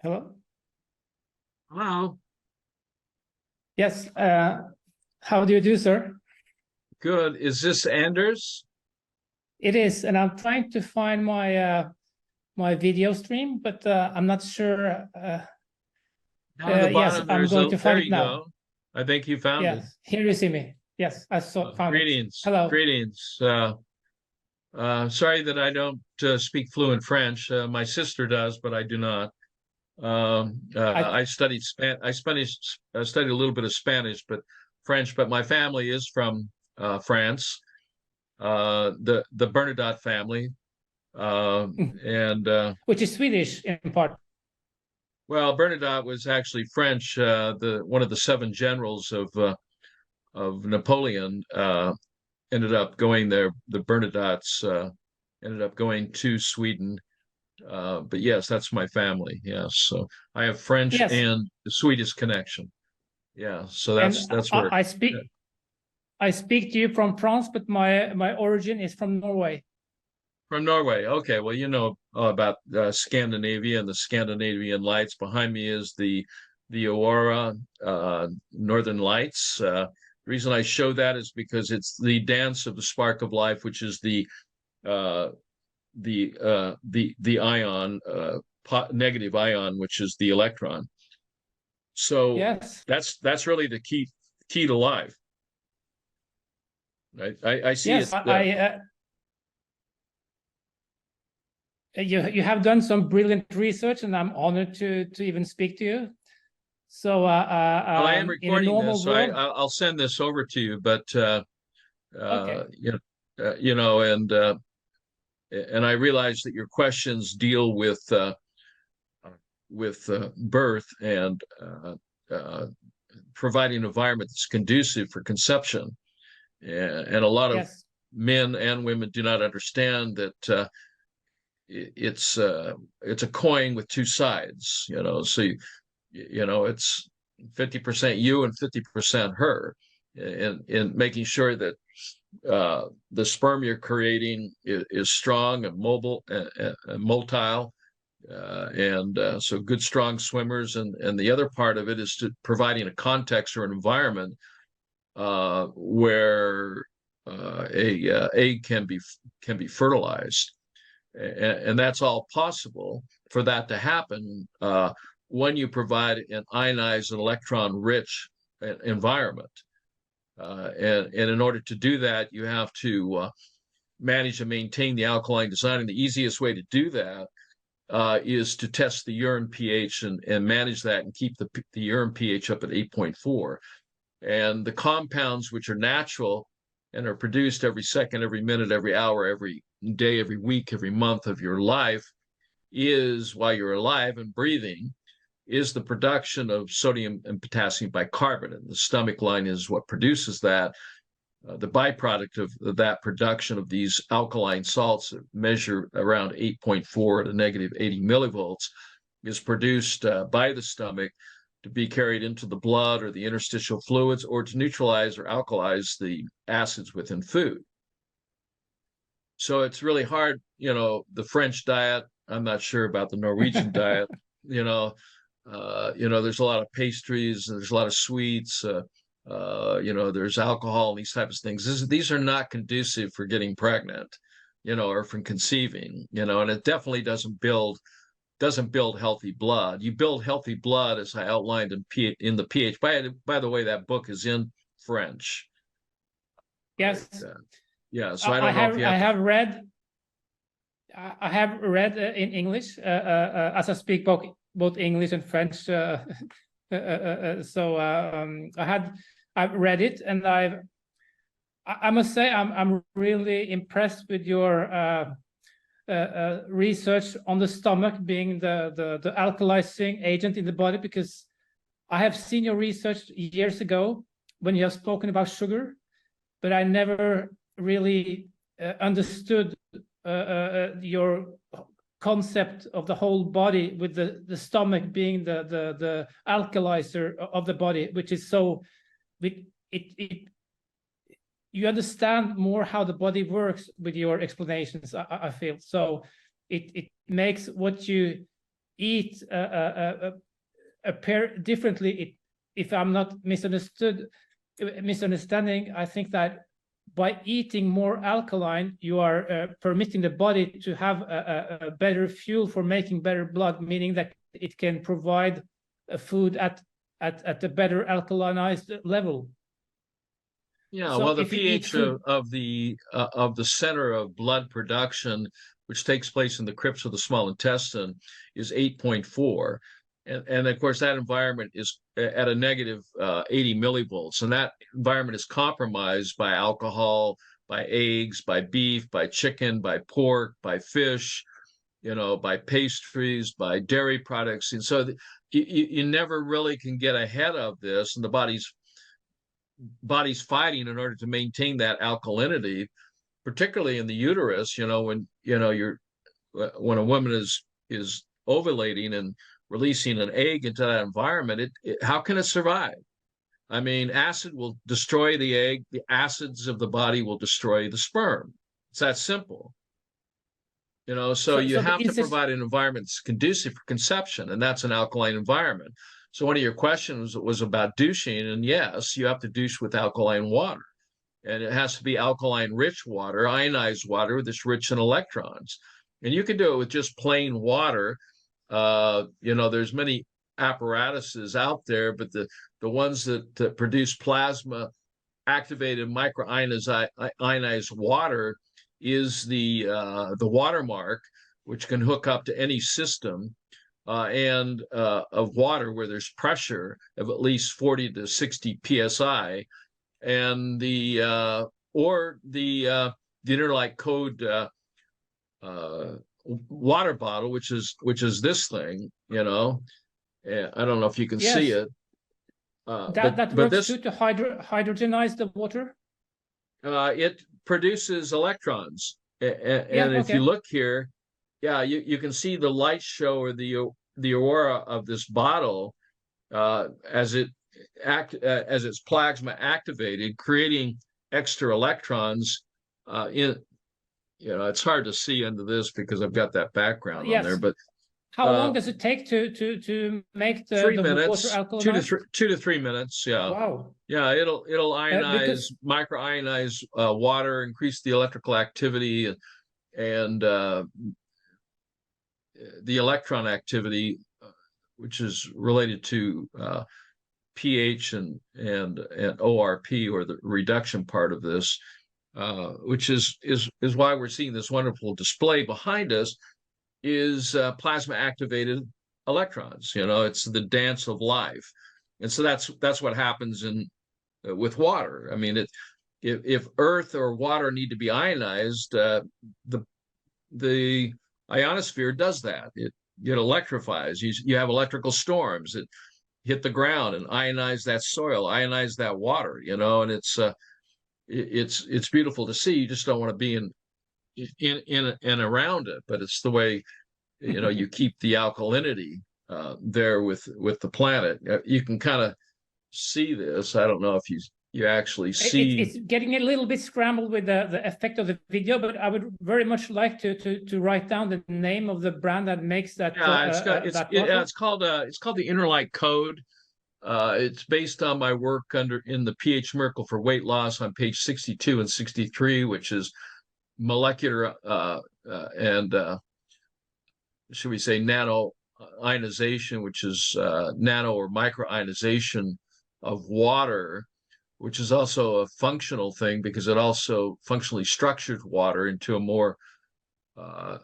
Hello. Hello. Yes. How do you do, sir? Good. Is this Anders? It is, and I'm trying to find my my video stream, but I'm not sure. Down at the Yes, bottom, I'm there's going a, to there find it you now. go. I think you found it. Yes, here you see me. Yes, I saw found it. Greetings. Hello. Greetings. Sorry that I don't speak fluent French. My sister does, but I do not. I studied I studied a little bit of Spanish, but French. But my family is from France, the Bernadotte family, and Which is Swedish in part. well, Bernadotte was actually French. The one of the seven generals of Napoleon ended up going there. The Bernadottes ended up going to Sweden. But yes, that's my family. Yes, so I have French Yes. and Swedish connection. Yeah, so And that's where I speak to you from France, but my origin is from Norway. from Norway. Okay, well, you know about Scandinavia and the Scandinavian lights. Behind me is the Aurora Northern Lights. The reason I show that is because it's the dance of the spark of life, which is the ion, negative ion, which is the electron. So Yes, that's really the key to life. I see yes. it. You have done some brilliant research, and I'm honored to even speak to you. So, Well, I am recording this, so world, I'll send this over to you. But okay. you know, and I realize that your questions deal with birth and providing an environment that's conducive for conception, and a lot of Yes. men and women do not understand that it's a coin with two sides. You know, so you know it's 50% you and 50% her, in making sure that the sperm you're creating is strong and mobile and motile, and so good strong swimmers, and the other part of it is to providing a context or an environment where a egg can be fertilized, and that's all possible for that to happen when you provide an ionized and electron rich environment. And in order to do that, you have to manage and maintain the alkaline design. And the easiest way to do that is to test the urine pH and manage that and keep the urine pH up at 8.4. And the compounds which are natural and are produced every second, every minute, every hour, every day, every week, every month of your life is, while you're alive and breathing, is the production of sodium and potassium bicarbonate. The stomach line is what produces that. The byproduct of that production of these alkaline salts that measure around 8.4 to negative 80 millivolts is produced by the stomach to be carried into the blood or the interstitial fluids, or to neutralize or alkalize the acids within food. So it's really hard, you know, the French diet. I'm not sure about the Norwegian diet. You know, there's a lot of pastries, and there's a lot of sweets. You know, there's alcohol and these types of things. These are not conducive for getting pregnant, you know, or from conceiving. You know, and it definitely doesn't build healthy blood. You build healthy blood, as I outlined in the pH. By the way, that book is in French. Yes. Right? Yeah. So I don't know if you have. I have read in English, as I speak both English and French. So I've read it, and I must say I'm really impressed with your research on the stomach being the alkalizing agent in the body, because I have seen your research years ago when you have spoken about sugar, but I never really understood your concept of the whole body, with the stomach being the alkalizer of the body, which is so you understand more how the body works with your explanations. I feel so it makes what you eat appear differently. If I'm not misunderstanding, I think that by eating more alkaline, you are permitting the body to have a better fuel for making better blood, meaning that it can provide food at a better alkalinized level. Yeah, So well, the if you eat pH food- of the center of blood production, which takes place in the crypts of the small intestine, is 8.4. And of course, that environment is at a negative 80 millivolts. And that environment is compromised by alcohol, by eggs, by beef, by chicken, by pork, by fish, by pastries, by dairy products. And so you never really can get ahead of this. And the body's fighting in order to maintain that alkalinity, particularly in the uterus. When when a woman is ovulating and releasing an egg into that environment, how can it survive? I mean, acid will destroy the egg. The acids of the body will destroy the sperm. It's that simple. So you have to provide an environment that's conducive for conception, and that's an alkaline environment. So one of your questions was about douching, and yes, you have to douche with alkaline water. And it has to be alkaline-rich water, ionized water that's rich in electrons. And you can do it with just plain water. There's many apparatuses out there, but the ones that produce plasma activated microionized water is the Watermark, which can hook up to any system and of water where there's pressure of at least 40 to 60 psi, and the Interlight Code water bottle, which is this thing. I don't know if you can see it. That works too, to hydrogenize the water. It produces electrons, and if you look here, you can see the light show, or the aurora of this bottle as its plasma activated, creating extra electrons. It's hard to see under this because I've got that background on there, but how long does it take to make the 3 minutes, water alkalinized? 2 to 3 minutes. Yeah. Wow. Yeah, it'll ionize, microionize water, increase the electrical activity and the electron activity, which is related to pH and ORP, or the reduction part of this, which is why we're seeing this wonderful display behind us, is plasma activated electrons. It's the dance of life. And so that's what happens with water. I mean, if earth or water need to be ionized, the ionosphere does that. It electrifies. You have electrical storms that hit the ground and ionize that soil, ionize that water, and it's beautiful to see. You just don't want to be in and around it, but it's the way you keep the alkalinity there with the planet. You can kind of see this. I don't know if you actually see. It's getting a little bit scrambled with the effect of the video, but I would very much like to write down the name of the brand that makes that. It's called the Interlight Code. It's based on my work in the pH Miracle for Weight Loss on page 62 and 63, which is molecular and should we say nano ionization, which is nano or microionization of water, which is also a functional thing because it also functionally structures water into a more of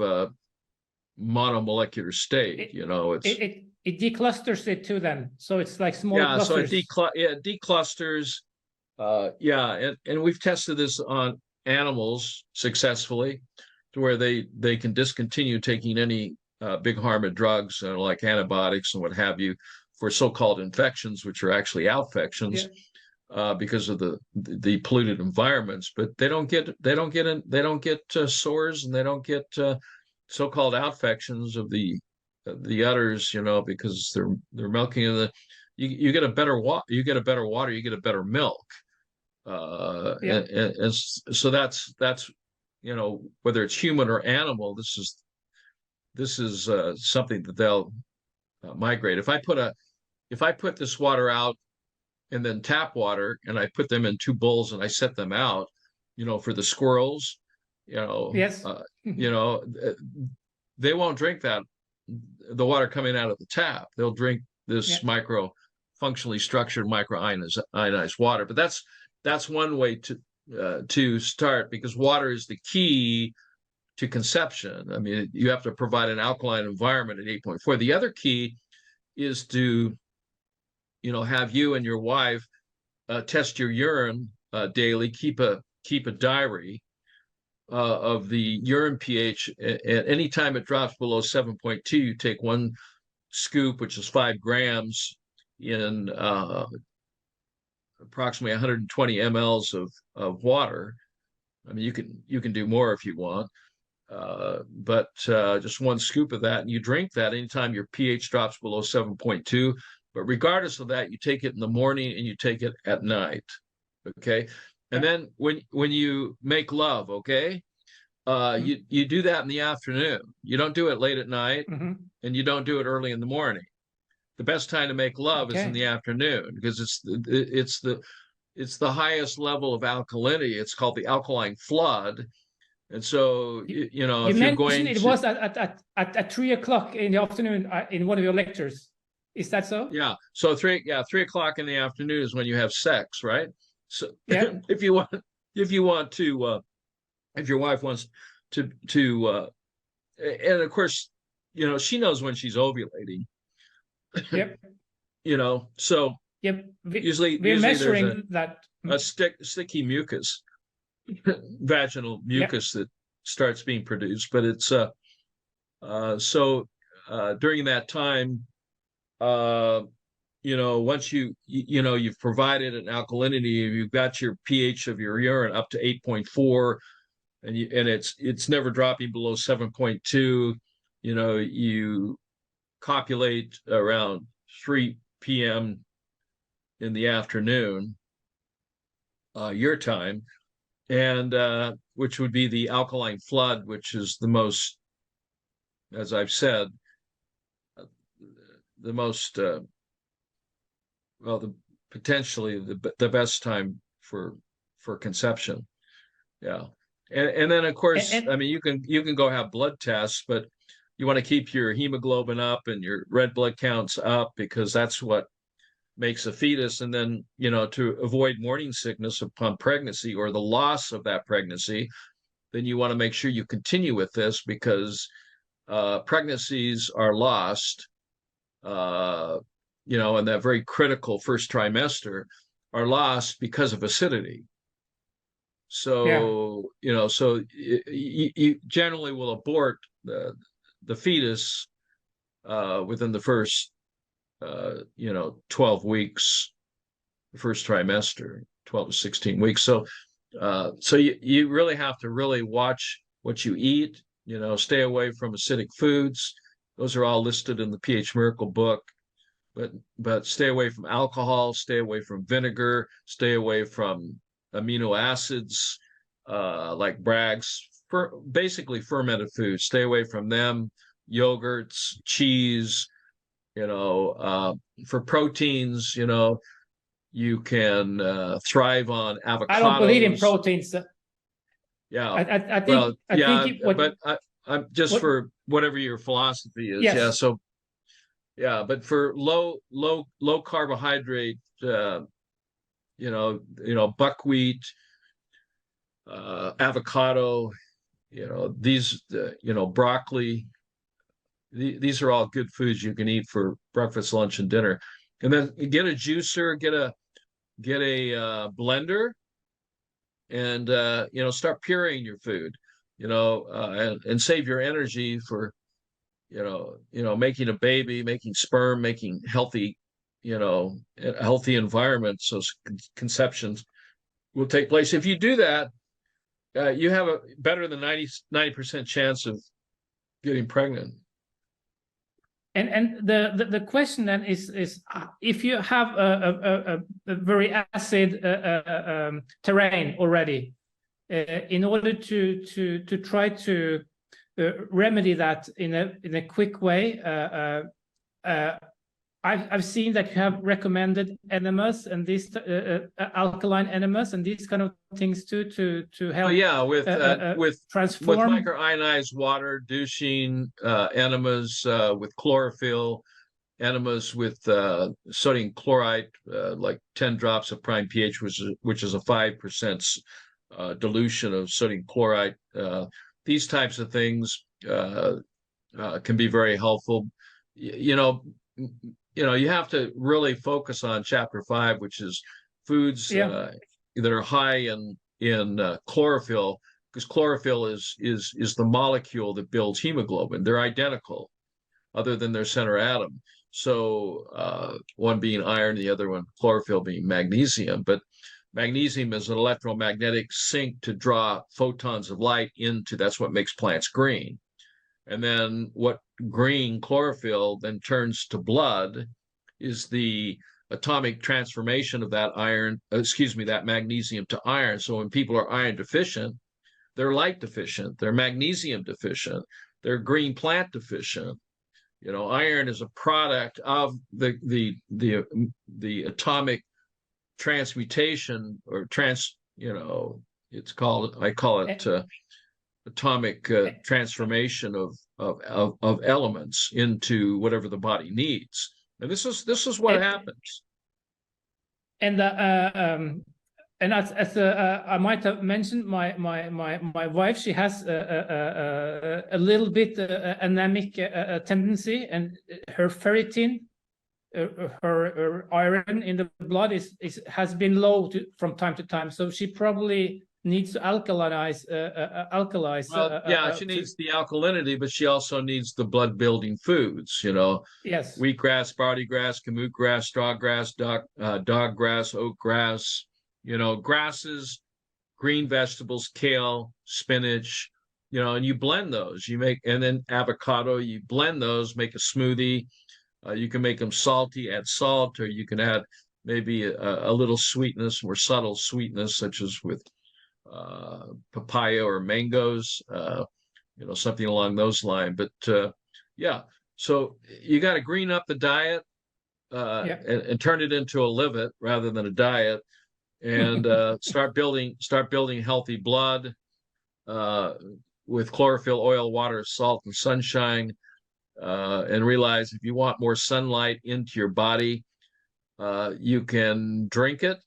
a monomolecular state. It declusters it too, then, so it's like small clusters. So it declusters. And we've tested this on animals successfully, to where they can discontinue taking any big pharma drugs like antibiotics and what have you for so-called infections, which are actually outfections, because of the polluted environments. But they don't get sores, and they don't get so-called outfections of the udders, because they're milking in you get a better water, you get a better milk. And so that's whether it's human or animal, this is this is something that they'll migrate. If I put this water out and then tap water, and I put them in 2 bowls and I set them out, for the squirrels, Yes. They won't drink the water coming out of the tap. They'll drink this functionally structured microionized water. But that's one way to start, because water is the key to conception. I mean, you have to provide an alkaline environment at 8.4. The other key is to, have you and your wife test your urine daily, keep a diary of the urine pH. At any time it drops below 7.2, you take 1 scoop, which is 5 grams, in approximately 120 mLs of water. I mean, you can do more if you want, but just 1 scoop of that, and you drink that anytime your pH drops below 7.2. But regardless of that, you take it in the morning and you take it at night. Okay. And then when you make love, okay, you do that in the afternoon. You don't do it late at night, and you don't do it early in the morning. The best time to make love is in the afternoon, because it's the highest level of alkalinity. It's called the alkaline flood. And so, if you're going it was at 3 o'clock in the afternoon in one of your lectures. Is that so? Yeah. So 3 o'clock in the afternoon is when you have sex, right? So if your wife wants to, and of course, she knows when she's ovulating. Yep. So usually measuring there's that a sticky mucus, vaginal mucus that starts being produced. But it's during that time, once you've provided an alkalinity, you've got your pH of your urine up to 8.4, and it's never dropping below 7.2. You copulate around 3 p.m. in the afternoon, your time, and which would be the alkaline flood, which is the most, as I've said, the most potentially the best time for conception. Yeah. And then of course, I mean, you can go have blood tests, but you want to keep your hemoglobin up and your red blood counts up, because that's what makes a fetus. And then, to avoid morning sickness upon pregnancy or the loss of that pregnancy, then you want to make sure you continue with this, because pregnancies are lost, in that very critical first trimester, are lost because of acidity. So, so you generally will abort the fetus within the first, 12 weeks, the first trimester, 12 to 16 weeks. So, so you really have to really watch what you eat, stay away from acidic foods. Those are all listed in the pH Miracle book. But stay away from alcohol, stay away from vinegar, stay away from amino acids like Bragg's, basically fermented foods. Stay away from them. Yogurts, cheese. For proteins, you can thrive on avocados. I don't believe in proteins. Yeah. I think but I'm just for whatever your philosophy is. Yes. Yeah. So. Yeah, but for low carbohydrate, buckwheat, avocado, these, broccoli, these are all good foods you can eat for breakfast, lunch, and dinner. And then get a juicer, get a blender, and start pureeing your food, and save your energy for making a baby, making sperm, making healthy, healthy environment, so conceptions will take place. If you do that, you have a better than 90% chance of getting pregnant. And the question then is if you have a very acid terrain already, in order to try to remedy that in a quick way. I've seen that you have recommended enemas and these alkaline enemas and these kind of things too to help. With transform. With microionized water, douching, enemas with chlorophyll, enemas with sodium chloride, like 10 drops of prime pH, which is a 5% dilution of sodium chloride. These types of things can be very helpful. You have to really focus on chapter 5, which is foods that are high in chlorophyll, because chlorophyll is the molecule that builds hemoglobin. They're identical, other than their center atom. So one being iron, the other one chlorophyll being magnesium. But magnesium is an electromagnetic sink to draw photons of light into. That's what makes plants green. And then what green chlorophyll then turns to blood is the atomic transformation of that that magnesium to iron. So when people are iron deficient, they're light deficient, they're magnesium deficient, they're green plant deficient. Iron is a product of the atomic transmutation or I call it atomic transformation of elements into whatever the body needs. And this is what happens. And as I might have mentioned, my wife, she has a little bit anemic tendency, and her ferritin, her iron in the blood has been low from time to time. So she probably needs to alkalize. She needs the alkalinity, but she also needs the blood building foods. Yes, wheatgrass, barley grass, kamut grass, straw grass, dog grass, oat grass. Grasses, green vegetables, kale, spinach. And you blend those. And then avocado. You blend those, make a smoothie. You can make them salty, add salt, or you can add maybe a little sweetness, more subtle sweetness, such as with papaya or mangoes, something along those lines. But so you got to green up the diet and turn it into a live it rather than a diet, and start building healthy blood with chlorophyll, oil, water, salt, and sunshine. And realize if you want more sunlight into your body, you can drink it,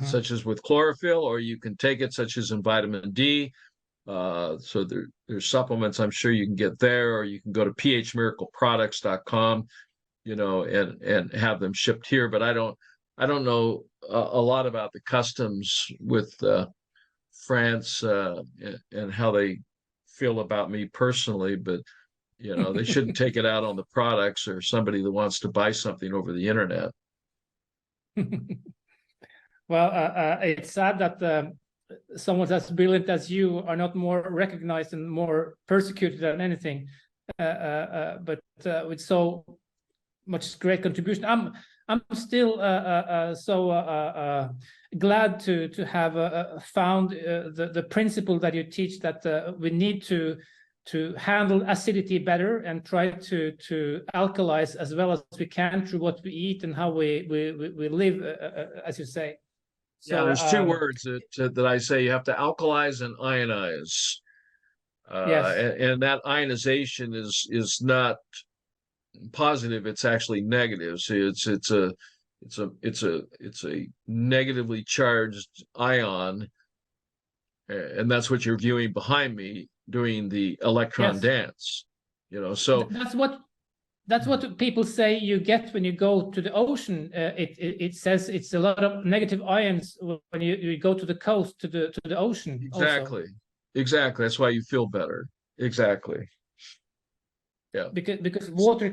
such as with chlorophyll, or you can take it, such as in vitamin D. So there's supplements I'm sure you can get there, or you can go to phmiracleproducts.com, and have them shipped here. But I don't know a lot about the customs with France and how they feel about me personally, but they shouldn't take it out on the products or somebody that wants to buy something over the internet. Well, it's sad that someone as brilliant as you are not more recognized and more persecuted than anything. But with so much great contribution, I'm still so glad to have found the principle that you teach, that we need to handle acidity better and try to alkalize as well as we can through what we eat and how we live, as you say. So there's two words that I say: you have to alkalize and ionize. Yes. And that ionization is not positive; it's actually negative. So it's a negatively charged ion, and that's what you're viewing behind me, doing the electron dance. So that's what people say you get when you go to the ocean. It says it's a lot of negative ions when you go to the coast, to the ocean. Exactly. Also. Exactly. That's why you feel better. Exactly. Yeah. Because water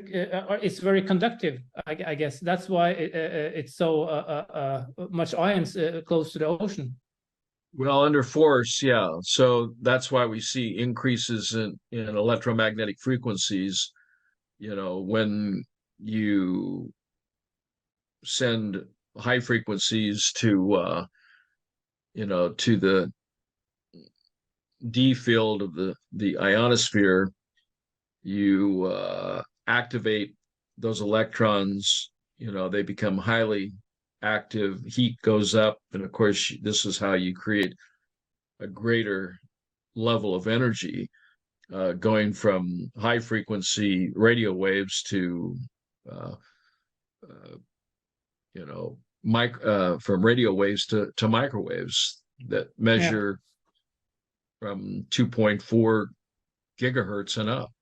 is very conductive. I guess that's why it's so much ions close to the ocean. Well, under force, yeah. So that's why we see increases in electromagnetic frequencies. When you send high frequencies to the D field of the ionosphere, you activate those electrons, they become highly active, heat goes up, and of course this is how you create a greater level of energy, going from high frequency radio waves to from radio waves to microwaves that measure from 2.4 gigahertz and up.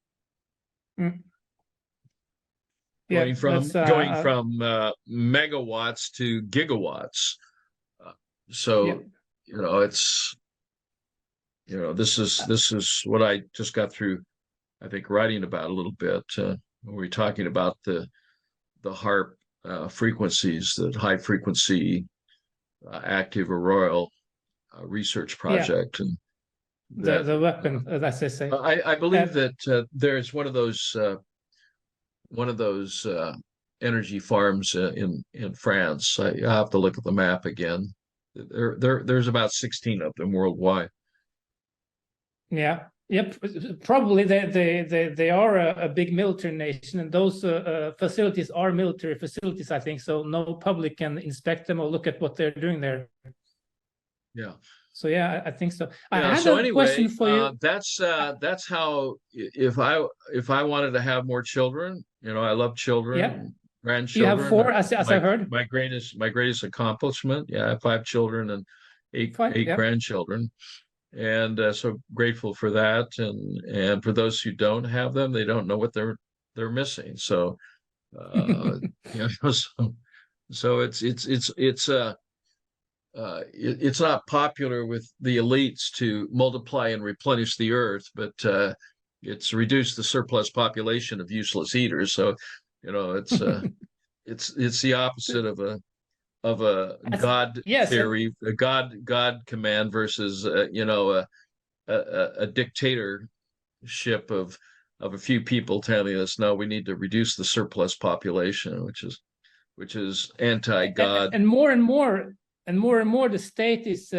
Going from megawatts to gigawatts. It's this is what I just got through, I think, writing about a little bit. We're talking about the HARP frequencies, the high frequency active auroral research project, and the weapon, as I say. I believe that there's one of those energy farms in France. I have to look at the map again. There's about 16 of them worldwide. Yeah. Yep. Probably they are a big military nation, and those facilities are military facilities, I think. So no public can inspect them or look at what they're doing there. Yeah. So yeah, I think so. I had a question for you. That's how, if I wanted to have more children, I love children, grandchildren. You have 4, as I heard. My greatest accomplishment. Yeah, I have 5 children and 8 grandchildren, and so grateful for that. And for those who don't have them, they don't know what they're missing. So, so it's not popular with the elites to multiply and replenish the earth, but it's reduced the surplus population of useless eaters. So, it's it's the opposite of a God theory, a God command versus a dictatorship of a few people telling us, no, we need to reduce the surplus population, which is anti-God. And more and more, the state is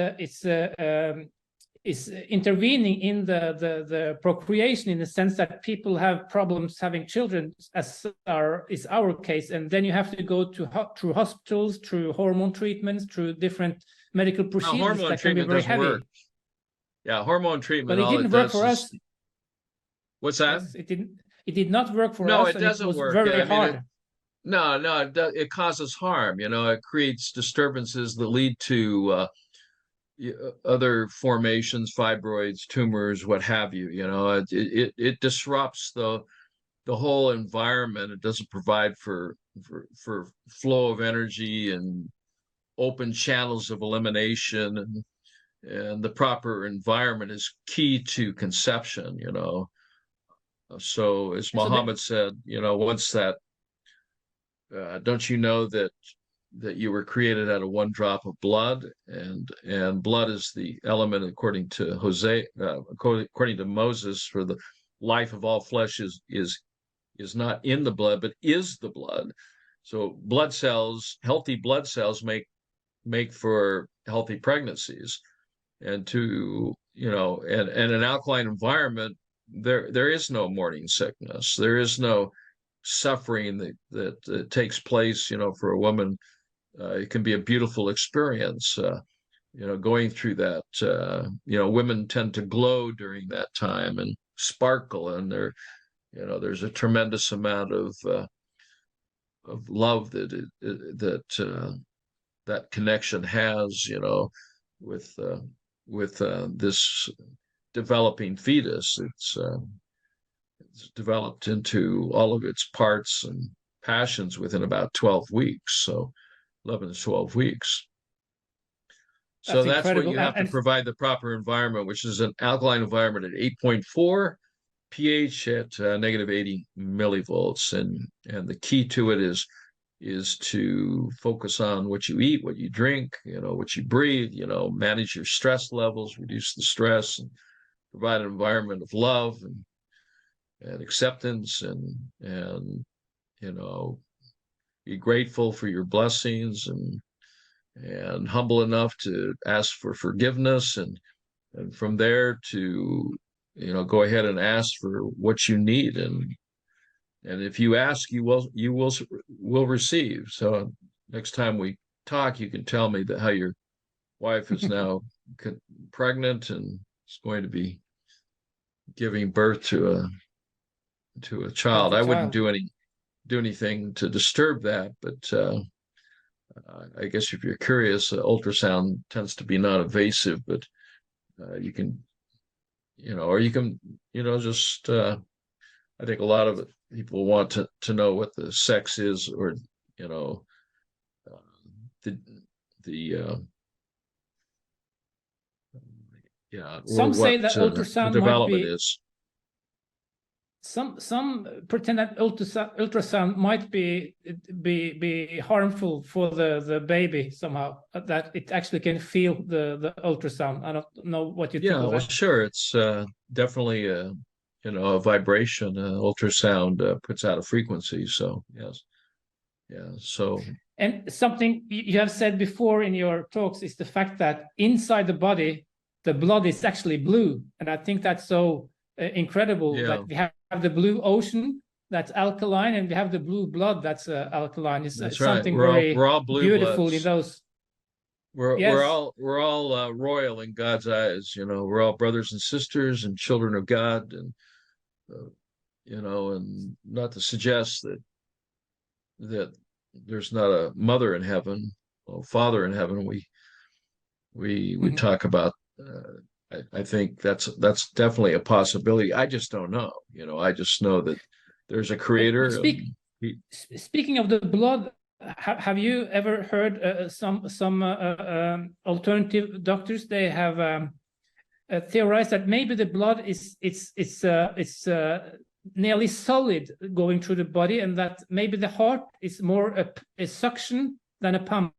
intervening in the procreation, in the sense that people have problems having children, as is our case, and then you have to go through hospitals, through hormone treatments, through different medical procedures that can be very heavy. Work. Yeah, hormone treatment. But it didn't work for us. What's that? Yes, it did not work for us. No, it doesn't work. Very hard. No, it causes harm. It creates disturbances that lead to other formations, fibroids, tumors, what have you. It disrupts the whole environment. It doesn't provide for flow of energy and open channels of elimination, and the proper environment is key to conception. So as Muhammad said, once that. Don't you know that you were created out of one drop of blood, and blood is the element, according to according to Moses, for the life of all flesh is not in the blood but is the blood. So blood cells, healthy blood cells, make for healthy pregnancies, and and an alkaline environment, there is no morning sickness, there is no suffering that takes place. For a woman, it can be a beautiful experience, going through that. Women tend to glow during that time and sparkle, and there's a tremendous amount of love that connection has, with this developing fetus. It's developed into all of its parts and passions within about 12 weeks. So 11 to 12 weeks. So that's what you have to provide, the proper environment, which is an alkaline environment at 8.4 pH at negative 80 millivolts. And the key to it is to focus on what you eat, what you drink, what you breathe, manage your stress levels, reduce the stress, and provide an environment of love and acceptance, and be grateful for your blessings, and humble enough to ask for forgiveness, and and from there to, go ahead and ask for what you need, and if you ask, you will receive. So next time we talk, you can tell me that how your wife is now pregnant and is going to be giving birth to a child. I wouldn't do anything to disturb that, but I guess if you're curious, ultrasound tends to be non-invasive, but you can, or you can, just I think a lot of people want to know what the sex is, or some say that the ultrasound development might be, is. Some pretend that ultrasound might be harmful for the baby somehow, that it actually can feel the ultrasound. I don't know what you think of that. Well, sure. It's definitely a vibration. Ultrasound puts out a frequency. So yes, yeah. So, and something you have said before in your talks is the fact that inside the body, the blood is actually blue, and I think that's so incredible that we have the blue ocean that's alkaline, and we have the blue blood that's alkaline. It's that's something right. We're all blue beautiful bloods. in those. We're all royal in God's eyes. We're all brothers and sisters and children of God, and and not to suggest that there's not a mother in heaven, or father in heaven. We talk about. I think that's definitely a possibility. I just don't know. I just know that there's a creator. Speaking of the blood, have you ever heard some alternative doctors? They have theorized that maybe the blood it's nearly solid going through the body, and that maybe the heart is more a suction than a pump.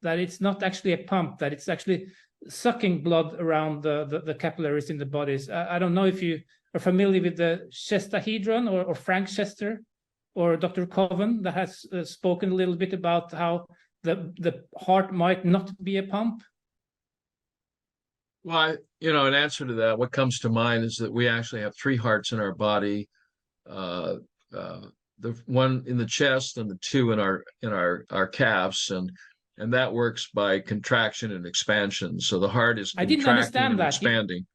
That it's not actually a pump. That it's actually sucking blood around the capillaries in the bodies. I don't know if you are familiar with the Chestahedron or Frank Chester or Dr. Coven, that has spoken a little bit about how the heart might not be a pump. Well, in answer to that, what comes to mind is that we actually have three hearts in our body. The one in the chest and the two in our calves, and that works by contraction and expansion. So the heart is contracting and expanding.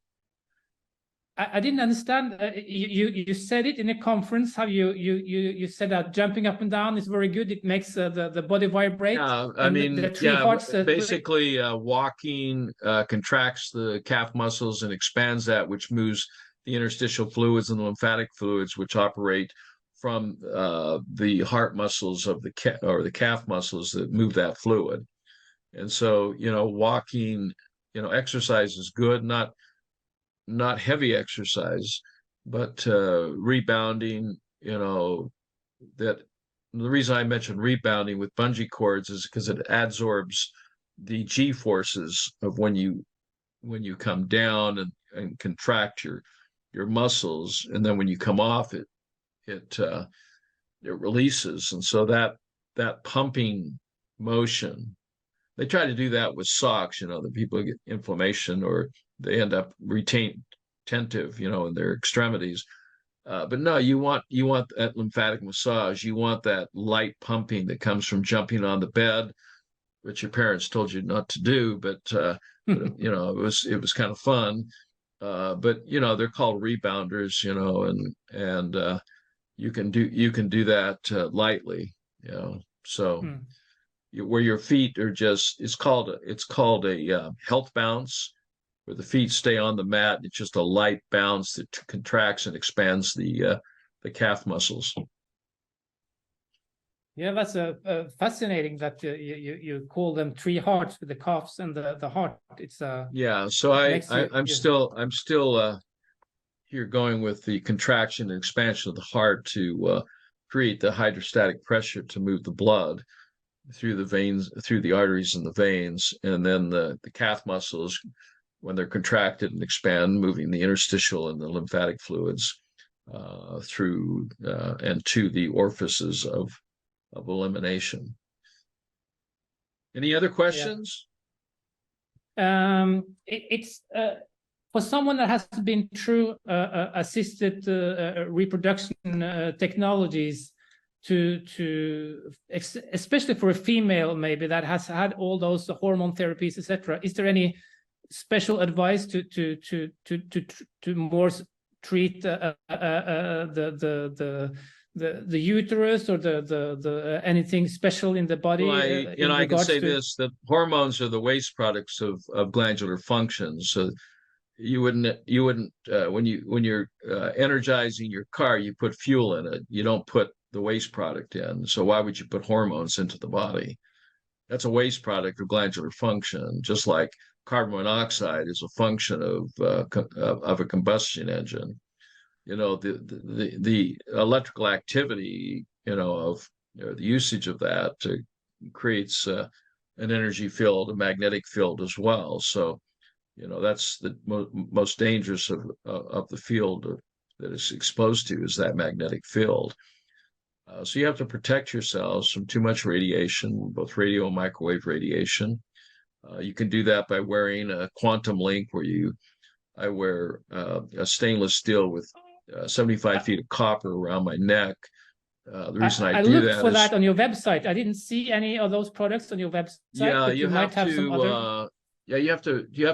I didn't understand. You said it in a conference. How you said that jumping up and down is very good. It makes the body vibrate. Yeah, I mean, the three hearts, basically walking contracts the calf muscles and expands that, which moves the interstitial fluids and the lymphatic fluids, which operate from the heart muscles of the calf muscles that move that fluid. And so, walking, exercise is good, not heavy exercise, but rebounding, that the reason I mentioned rebounding with bungee cords is because it adsorbs the G forces of when you come down and contract your muscles, and then when you come off it releases. And so that pumping motion, they try to do that with socks, the people get inflammation, or they end up retentive, in their extremities. But no, you want that lymphatic massage. You want that light pumping that comes from jumping on the bed, which your parents told you not to do, but it was kind of fun. But they're called rebounders, and you can do that lightly, so where your feet are just, it's called a health bounce, where the feet stay on the mat. It's just a light bounce that contracts and expands the calf muscles. Yeah, that's fascinating that you call them three hearts, with the calves and the heart. It's yeah. So I'm still here going with the contraction and expansion of the heart to create the hydrostatic pressure to move the blood through the veins, through the arteries and the veins, and then the calf muscles, when they're contracted and expand, moving the interstitial and the lymphatic fluids through and to the orifices of elimination. Any other questions? It's for someone that has been through assisted reproduction technologies, especially for a female maybe that has had all those hormone therapies, etc., is there any special advice to more treat the uterus, or the anything special in the body? Well, I can say this, that hormones are the waste products of glandular function. So you wouldn't when you're energizing your car, you put fuel in it. You don't put the waste product in. So why would you put hormones into the body? That's a waste product of glandular function, just like carbon monoxide is a function of a combustion engine. The electrical activity, of the usage of that creates an energy field, a magnetic field as well. So, that's the most dangerous of the field that it's exposed to, is that magnetic field. So you have to protect yourselves from too much radiation, both radio and microwave radiation. You can do that by wearing a quantum link, I wear a stainless steel with 75 feet of copper around my neck. The reason I do looked that for is, that on your website. I didn't see any of those products on your website. Yeah, you might have some other. Yeah, you have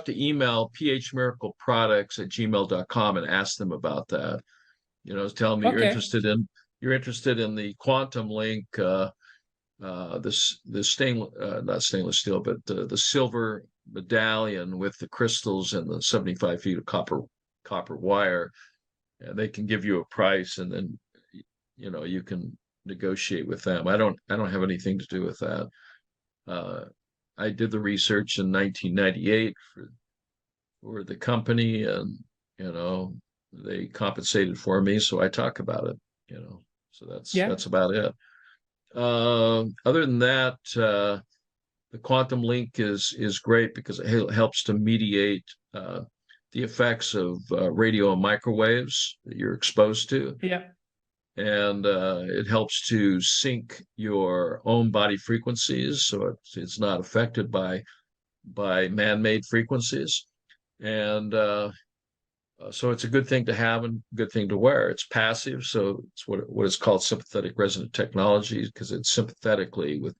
to email phmiracleproducts@gmail.com and ask them about that. Tell them you're interested in the quantum link, the stainless, not stainless steel, but the silver medallion with the crystals and the 75 feet of copper wire. And they can give you a price, and then you can negotiate with them. I don't have anything to do with that. I did the research in 1998 for the company, and they compensated for me, so I talk about it. So that's about it. Other than that, the quantum link is great because it helps to mediate the effects of radio and microwaves that you're exposed to. Yeah. And it helps to sync your own body frequencies, so it's not affected by man-made frequencies. And so it's a good thing to have and good thing to wear. It's passive, so it's what is called sympathetic resonant technology, because it's sympathetically with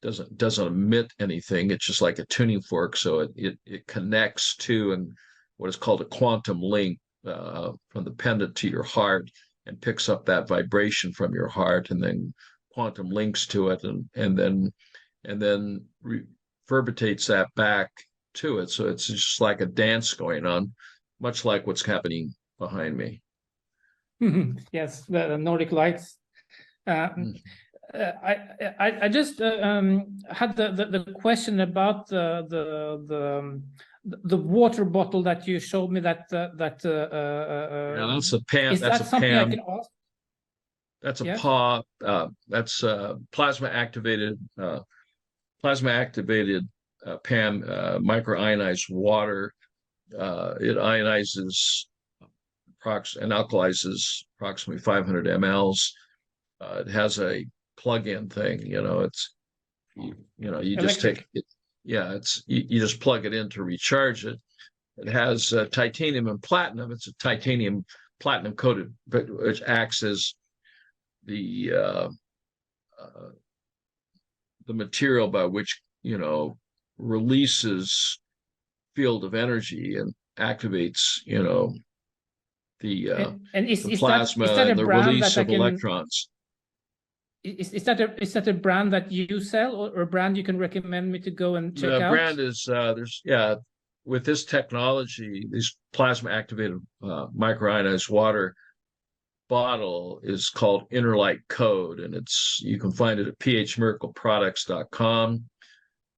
doesn't emit anything. It's just like a tuning fork, so it connects to what is called a quantum link from the pendant to your heart, and picks up that vibration from your heart, and then quantum links to it, and then reverberates that back to it. So it's just like a dance going on, much like what's happening behind me. Yes, the Nordic lights. I just had the question about the water bottle that you showed me. Yeah, that's a PAM. Is that something PAM. I can ask? That's a PA. That's plasma activated PAM, microionized water. It ionizes and alkalizes approximately 500 mLs. It has a plug-in thing. You just take it. Yeah, you just plug it in to recharge it. It has titanium and platinum. It's a titanium platinum coated, but which acts as the material by which releases field of energy and activates the plasma and the release of electrons. Is that a brand that you sell, or a brand you can recommend me to go and check out? The brand is with this technology, this plasma activated microionized water bottle is called Inner Light Code, and you can find it at phmiracleproducts.com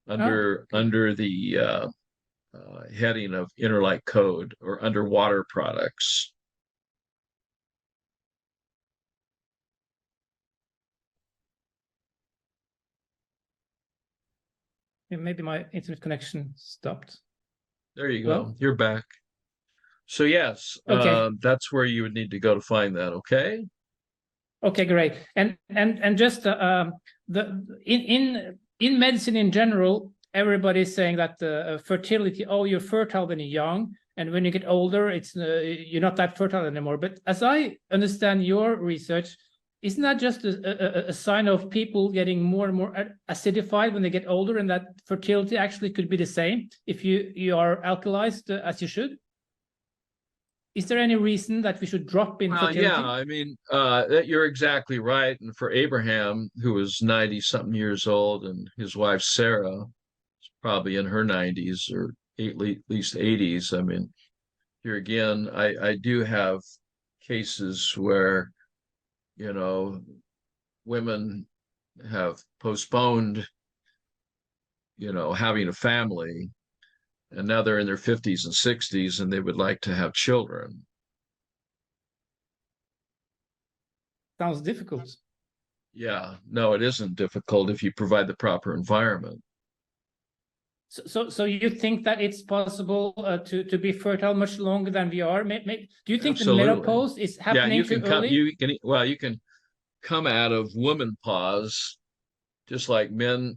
under the heading of Inner Light Code, or under water products. Maybe my internet connection stopped. There you go. Well, you're back. So yes, okay. That's where you would need to go to find that. Okay. Okay, great. And just in medicine in general, everybody's saying that fertility. Oh, you're fertile when you're young, and when you get older, it's you're not that fertile anymore. But as I understand your research, isn't that just a sign of people getting more and more acidified when they get older, and that fertility actually could be the same if you are alkalized as you should? Is there any reason that we should drop in fertility? Yeah, I mean, you're exactly right. And for Abraham, who was 90-something years old, and his wife Sarah is probably in her 90s or at least 80s. I mean, here again, I do have cases where, you know, women have postponed, you know, having a family, and now they're in their 50s and 60s and they would like to have children. Sounds difficult. Yeah, no, it isn't difficult if you provide the proper environment. So you think that it's possible to be fertile much longer than we are? Do you think Absolutely. the menopause is happening too early? You can come out of womanpause just like menopause.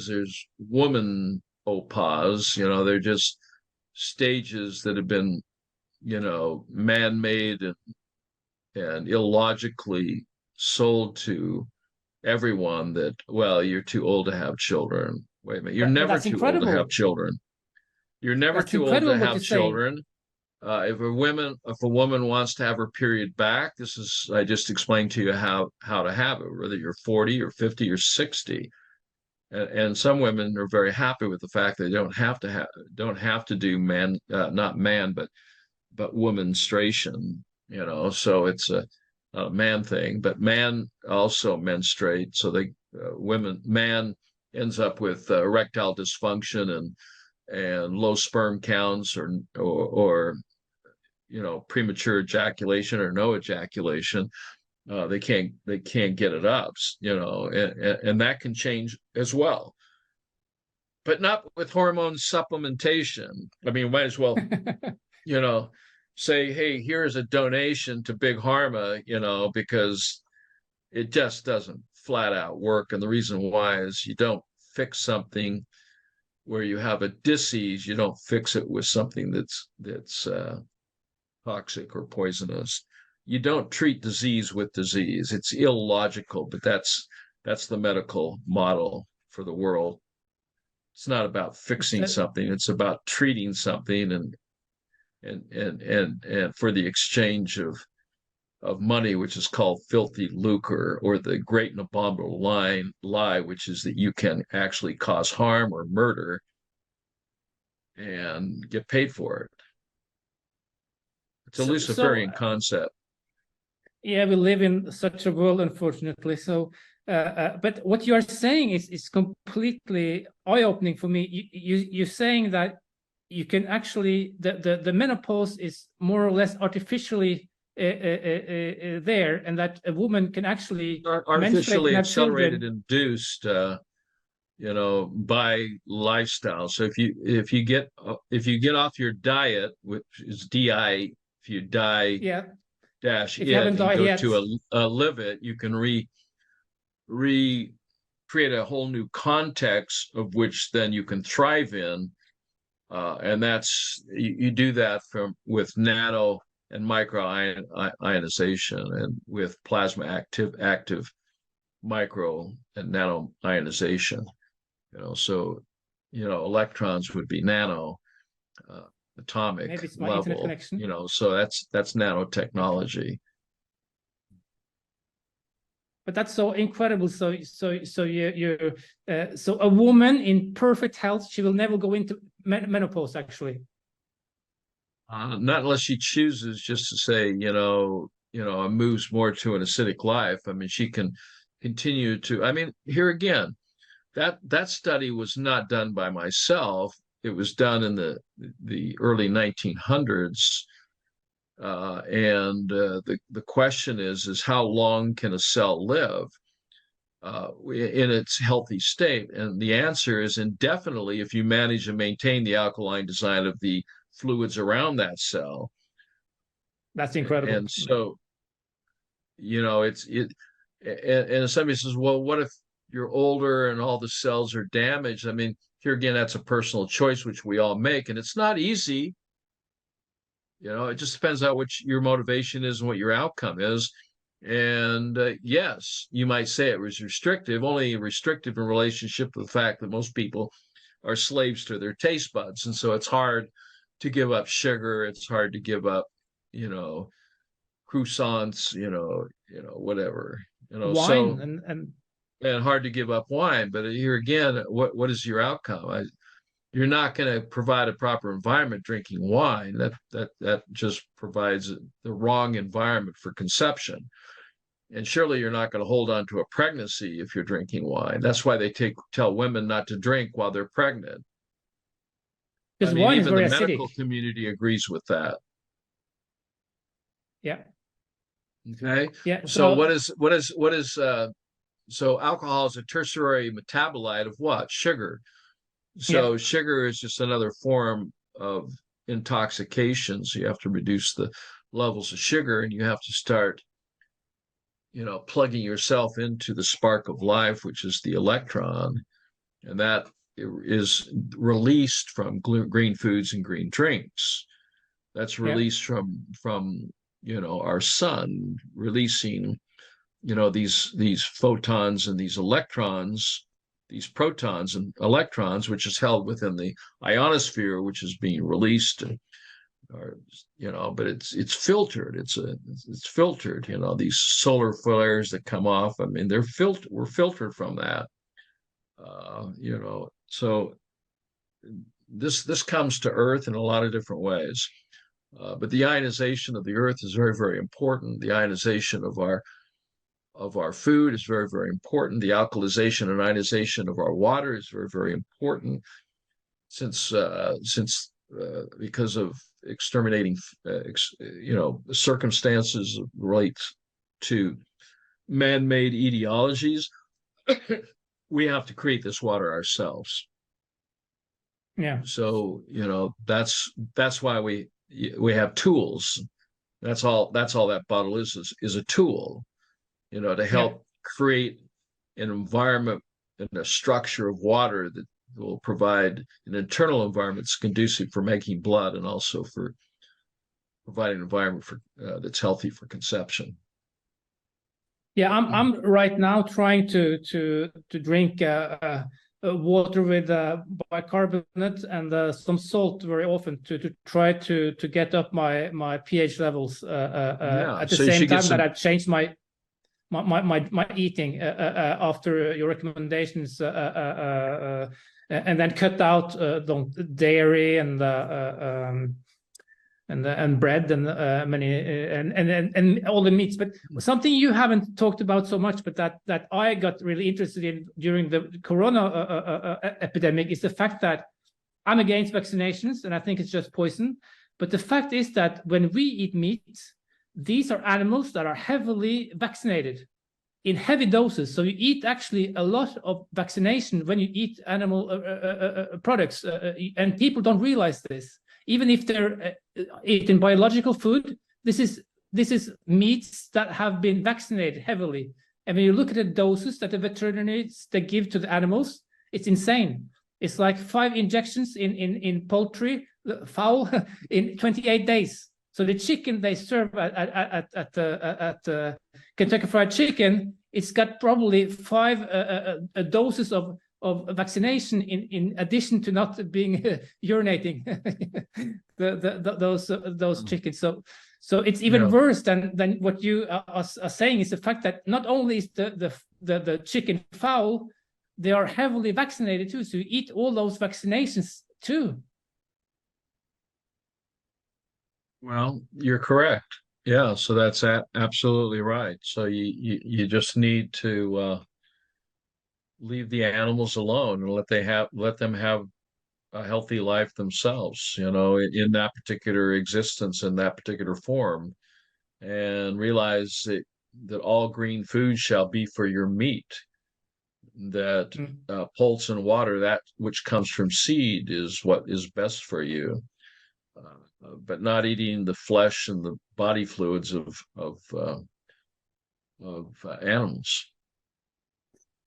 There's womanopause. You know, they're just stages that have been, you know, man-made and illogically sold to everyone that, well, you're too old to have children. Wait a minute, you're never too old to have children. You're never too old to have children. If a woman wants to have her period back, I just explained to you how to have it, whether you're 40 or 50 or 60. And some women are very happy with the fact that they don't have to do not man, but womanstration, you know. So it's a man thing, but man also menstruate. So man ends up with erectile dysfunction and low sperm counts or you know, premature ejaculation or no ejaculation. They can't get it up, you know, and that can change as well, but not with hormone supplementation. I mean, might as well, you know, say, hey, here's a donation to Big Pharma, you know, because it just doesn't flat out work. And the reason why is you don't fix something where you have a disease, you don't fix it with something that's toxic or poisonous. You don't treat disease with disease. It's illogical, but that's the medical model for the world. It's not about fixing something. It's about treating something and for the exchange of money, which is called filthy lucre, or the great and abominable lie, which is that you can actually cause harm or murder and get paid for it. It's a Luciferian concept. Yeah, we live in such a world, unfortunately. So, but what you are saying is completely eye-opening for me. You're saying that you can actually the menopause is more or less artificially there, and that a woman can actually artificially accelerated, induced, you know, by lifestyle. So if you get off your diet, which is DI, if you die, yeah, dash if it and go to a live it, you can create a whole new context of which then you can thrive in, and that's you do that with nano and micro ionization and with plasma active micro and nano ionization. You know, so, you know, electrons would be nano, atomic maybe it's my level, internet connection. You know, so that's nanotechnology. But that's so incredible. So a woman in perfect health, she will never go into menopause, actually. Not unless she chooses just to say, you know, moves more to an acidic life. I mean, she can continue to. I mean, here again, that study was not done by myself. It was done in the early 1900s, and the question is how long can a cell live in its healthy state? And the answer is indefinitely if you manage to maintain the alkaline design of the fluids around that cell. That's incredible. And so, you know, and somebody says, well, what if you're older and all the cells are damaged? I mean, here again, that's a personal choice which we all make, and it's not easy. It just depends on what your motivation is and what your outcome is. And yes, you might say it was restrictive, only restrictive in relationship to the fact that most people are slaves to their taste buds, and so it's hard to give up sugar. It's hard to give up, croissants, whatever, wine so and hard to give up wine. But here again, what is your outcome? You're not going to provide a proper environment drinking wine. That just provides the wrong environment for conception. And surely you're not going to hold on to a pregnancy if you're drinking wine. That's why they tell women not to drink while they're pregnant. Because wine is even very the acidic. medical community agrees with that. Yeah. Okay. Yeah. So so alcohol is a tertiary metabolite of what? Sugar. So sugar is just another form of intoxication. So you have to reduce the levels of sugar, and you have to start, plugging yourself into the spark of life, which is the electron, and that is released from green foods and green drinks. That's released from our sun, releasing these photons and these electrons, these protons and electrons, which is held within the ionosphere, which is being released, but it's filtered. It's filtered. These solar flares that come off. I mean, we're filtered from that. So this comes to Earth in a lot of different ways. But the ionization of the Earth is very, very important. The ionization of our food is very, very important. The alkalization and ionization of our water is very, very important, since because of exterminating, circumstances relate to man-made etiologies. We have to create this water ourselves. Yeah. So that's why we have tools. That's all that bottle is a tool, to help create an environment and a structure of water that will provide an internal environment that's conducive for making blood, and also for providing an environment that's healthy for conception. Yeah, I'm right now trying to drink water with bicarbonate and some salt very often to try to get up my pH levels at the same time that I've changed my eating after your recommendations, and then cut out the dairy and bread and and all the meats. But something you haven't talked about so much, but that I got really interested in during the corona epidemic, is the fact that I'm against vaccinations, and I think it's just poison. But the fact is that when we eat meat, these are animals that are heavily vaccinated in heavy doses. So you eat actually a lot of vaccination when you eat animal products, and people don't realize this. Even if they're eating biological food, this is meats that have been vaccinated heavily. And when you look at the doses that the veterinarians they give to the animals, it's insane. It's like 5 injections in poultry, fowl, in 28 days. So the chicken they serve at Kentucky Fried Chicken, it's got probably 5 doses of vaccination in addition to not being urinating those chickens. So it's even worse than what you are saying, is the fact that not only is the chicken fowl, they are heavily vaccinated too. So you eat all those vaccinations too. Well, you're correct. Yeah, so that's absolutely right. So you just need to leave the animals alone and let them have a healthy life themselves, in that particular existence, in that particular form, and realize that all green food shall be for your meat. That pulse and water, that which comes from seed, is what is best for you. But not eating the flesh and the body fluids of animals.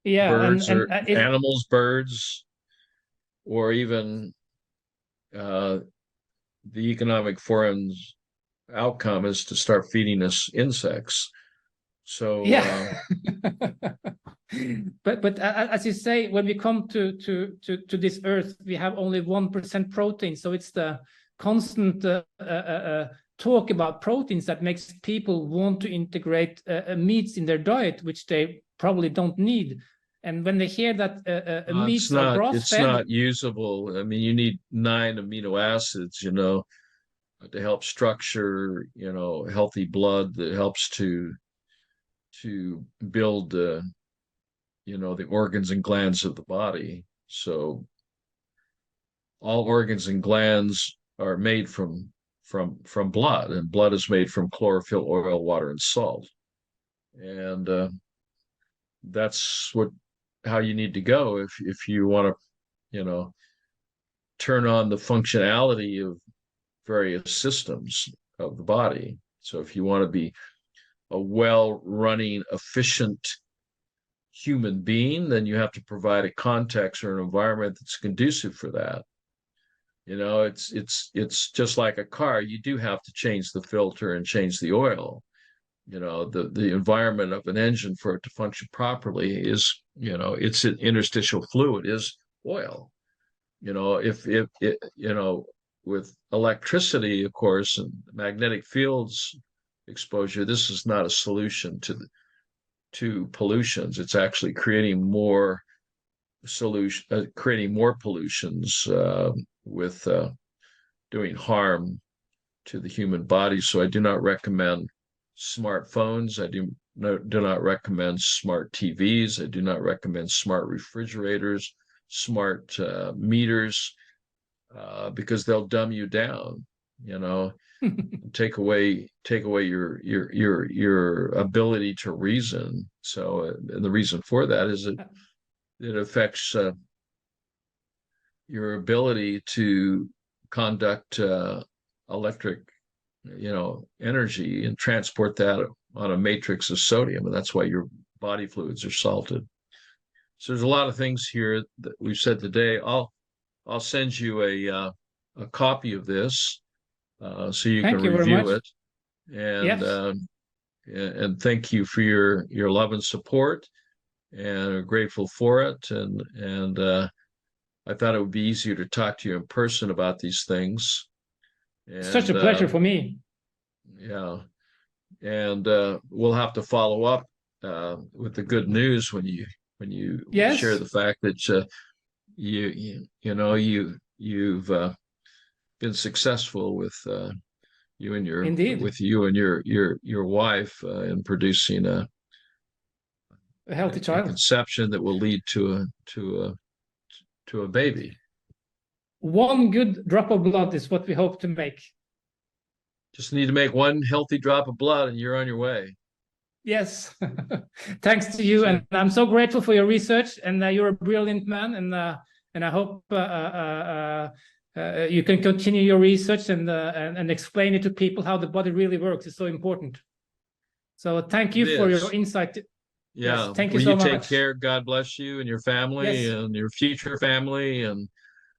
Yeah, Birds, or even the Economic Forum's outcome is to start feeding us insects. So yeah. But as you say, when we come to this earth, we have only 1% protein. So it's the constant talk about proteins that makes people want to integrate meats in their diet, which they probably don't need. And when they hear that meats are grass-fed, it's not usable. I mean, you need 9 amino acids, you know, to help structure, you know, healthy blood that helps to build you know, the organs and glands of the body. So all organs and glands are made from blood, and blood is made from chlorophyll, oil, water, and salt. And that's how you need to go if you want to, you know, turn on the functionality of various systems of the body. So if you want to be a well-running, efficient human being, then you have to provide a context or an environment that's conducive for that. You know, it's just like a car. You do have to change the filter and change the oil. You know, the environment of an engine for it to function properly is, you know, it's an interstitial fluid is oil. You know, if you know, with electricity, of course, and magnetic fields exposure, this is not a solution to pollutions. It's actually creating more pollutions with doing harm to the human body. So I do not recommend smartphones. I do not recommend smart TVs. I do not recommend smart refrigerators, smart meters, because they'll dumb you down, you know, take away your ability to reason. So, and the reason for that is it affects your ability to conduct electric, you know, energy and transport that on a matrix of sodium, and that's why your body fluids are salted. So there's a lot of things here that we've said today. I'll send you a copy of this so you can review it. And yes. And thank you for your love and support, and we're grateful for it. And I thought it would be easier to talk to you in person about these things. And, such a pleasure for me. Yeah, and we'll have to follow up with the good news when you yes. share the fact that you've been successful with you and your wife in producing a healthy child, conception that will lead to a baby. One good drop of blood is what we hope to make. Just need to make one healthy drop of blood and you're on your way. Yes. Thanks to you. And I'm so grateful for your research, and you're a brilliant man. And I hope you can continue your research and explain it to people how the body really works. It's so important. So thank you for your insight. Yeah. Yes, thank you so much. Take care. God bless you and your family and your future family and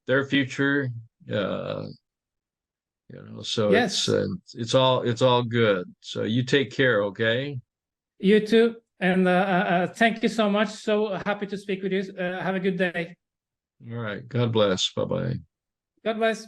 their future. You know, so it's all good. So you take care, okay? You too. And thank you so much. So happy to speak with you. Have a good day. All right. God bless. Bye-bye. God bless.